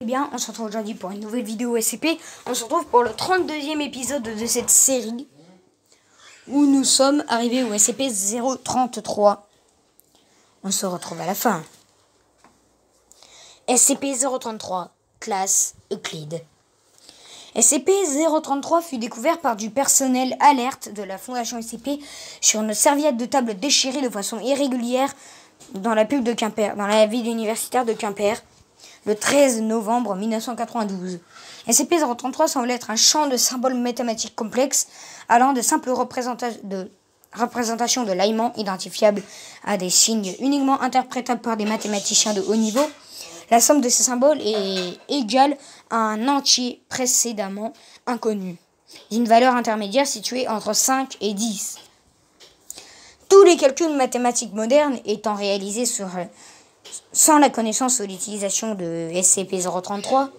Eh bien, on se retrouve aujourd'hui pour une nouvelle vidéo SCP. On se retrouve pour le 32e épisode de cette série où nous sommes arrivés au SCP-033. On se retrouve à la fin. SCP-033, classe Euclide. SCP-033 fut découvert par du personnel alerte de la Fondation SCP sur une serviette de table déchirée de façon irrégulière dans la pub de Quimper, dans la ville universitaire de Quimper, le 13 novembre 1992. SCP-033 semble être un champ de symboles mathématiques complexes allant de simples représentations de l'aimant identifiables à des signes uniquement interprétables par des mathématiciens de haut niveau. La somme de ces symboles est égale à un entier précédemment inconnu, d'une valeur intermédiaire située entre 5 et 10. Tous les calculs mathématiques modernes étant réalisés sans la connaissance ou l'utilisation de SCP-033,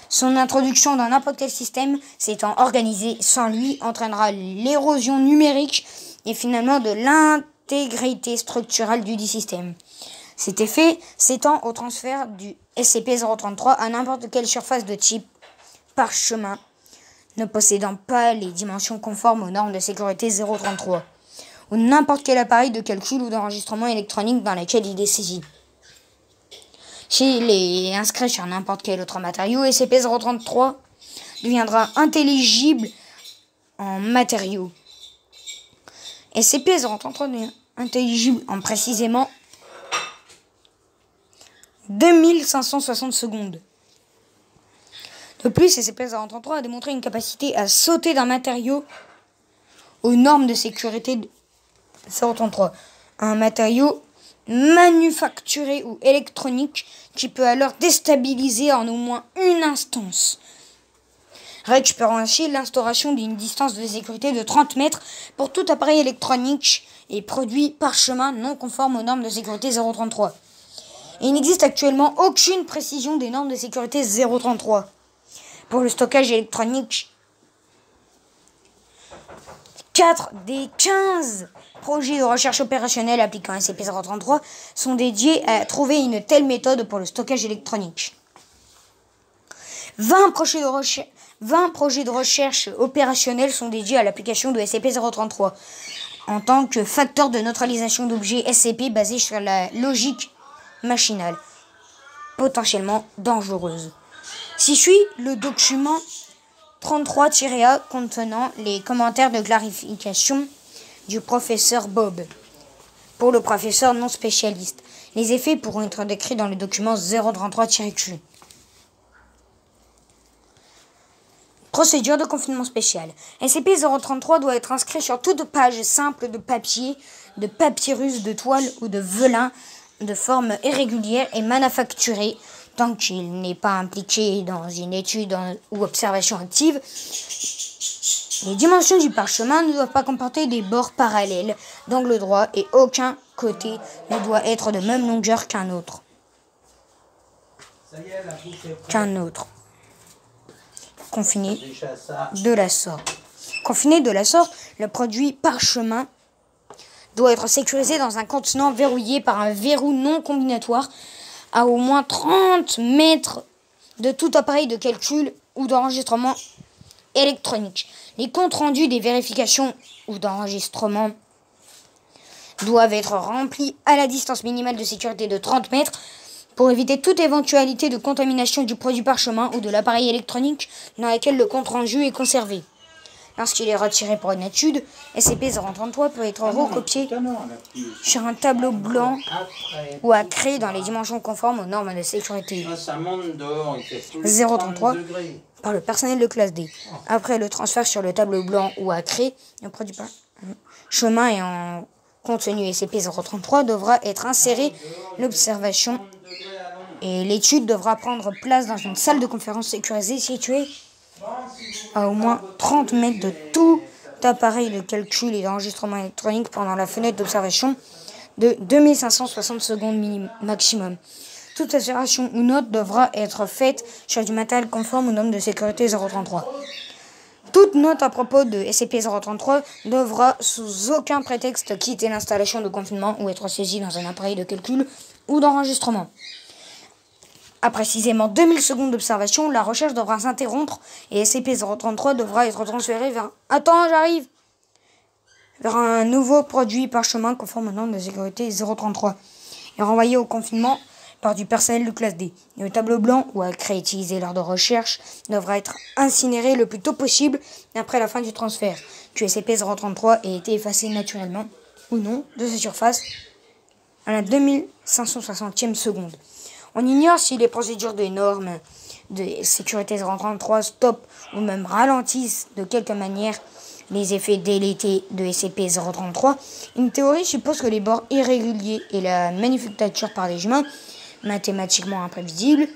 son introduction dans n'importe quel système s'étant organisée sans lui entraînera l'érosion numérique et finalement de l'intégrité structurelle du dit système. Cet effet s'étend au transfert du SCP-033 à n'importe quelle surface de type parchemin ne possédant pas les dimensions conformes aux normes de sécurité 033 ou n'importe quel appareil de calcul ou d'enregistrement électronique dans lequel il est saisi. S'il est inscrit sur n'importe quel autre matériau, SCP-033 deviendra intelligible en matériaux. SCP-033 devient intelligible en précisément 2560 secondes. De plus, SCP-033 a démontré une capacité à sauter d'un matériau aux normes de sécurité 033. Un matériau manufacturé ou électronique qui peut alors déstabiliser en au moins une instance, récupérant ainsi l'instauration d'une distance de sécurité de 30 mètres pour tout appareil électronique et produit parchemin non conforme aux normes de sécurité 033. Il n'existe actuellement aucune précision des normes de sécurité 033. Pour le stockage électronique, 4 des 15 projets de recherche opérationnelle appliquant SCP-033 sont dédiés à trouver une telle méthode pour le stockage électronique. 20 projets de recherche opérationnelle sont dédiés à l'application de SCP-033 en tant que facteur de neutralisation d'objets SCP basé sur la logique machinale, potentiellement dangereuse. S'y suit le document 33-A contenant les commentaires de clarification du professeur Bob pour le professeur non spécialiste. Les effets pourront être décrits dans le document 033-Q. Procédure de confinement spécial. SCP-033 doit être inscrit sur toute page simple de papier, de papyrus, de toile ou de velin de forme irrégulière et manufacturée tant qu'il n'est pas impliqué dans une étude ou observation active. Les dimensions du parchemin ne doivent pas comporter des bords parallèles d'angle droit et aucun côté ne doit être de même longueur qu'un autre. Confiné de la sorte. Confiné de la sorte, le produit parchemin doit être sécurisé dans un contenant verrouillé par un verrou non combinatoire à au moins 30 mètres de tout appareil de calcul ou d'enregistrement électronique. Les comptes rendus des vérifications ou d'enregistrement doivent être remplis à la distance minimale de sécurité de 30 mètres pour éviter toute éventualité de contamination du produit parchemin ou de l'appareil électronique dans lequel le compte rendu est conservé. Lorsqu'il est retiré pour une étude, SCP-033 peut être recopié sur un tableau blanc ou à craie dans les dimensions conformes aux normes de sécurité 033 par le personnel de classe D. Après le transfert sur le tableau blanc ou à craie, le produit chemin et en contenu SCP-033 devra être inséré. L'observation et l'étude devra prendre place dans une salle de conférence sécurisée située à au moins 30 mètres de tout appareil de calcul et d'enregistrement électronique pendant la fenêtre d'observation de 2560 secondes maximum. Toute observation ou note devra être faite sur du matériel conforme aux normes de sécurité 033. Toute note à propos de SCP-033 devra sous aucun prétexte quitter l'installation de confinement ou être saisie dans un appareil de calcul ou d'enregistrement. À précisément 2000 secondes d'observation, la recherche devra s'interrompre et SCP-033 devra être transféré vers... Attends, j'arrive! Vers un nouveau produit parchemin conforme aux normes de sécurité 033 et renvoyé au confinement par du personnel de classe D. Le tableau blanc ou à craie utilisé lors de recherche devra être incinéré le plus tôt possible après la fin du transfert du SCP-033 ait été effacé naturellement ou non de sa surface à la 2560e seconde. On ignore si les procédures des normes de sécurité 033 stoppent ou même ralentissent de quelque manière les effets délétés de SCP-033. Une théorie suppose que les bords irréguliers et la manufacture par les humains, mathématiquement imprévisible,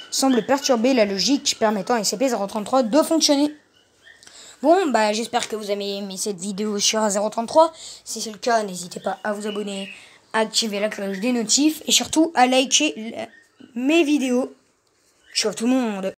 semblent perturber la logique permettant à SCP-033 de fonctionner. Bon, j'espère que vous avez aimé cette vidéo sur 033. Si c'est le cas, n'hésitez pas à vous abonner, à activer la cloche des notifs et surtout à liker mes vidéos. Ciao tout le monde!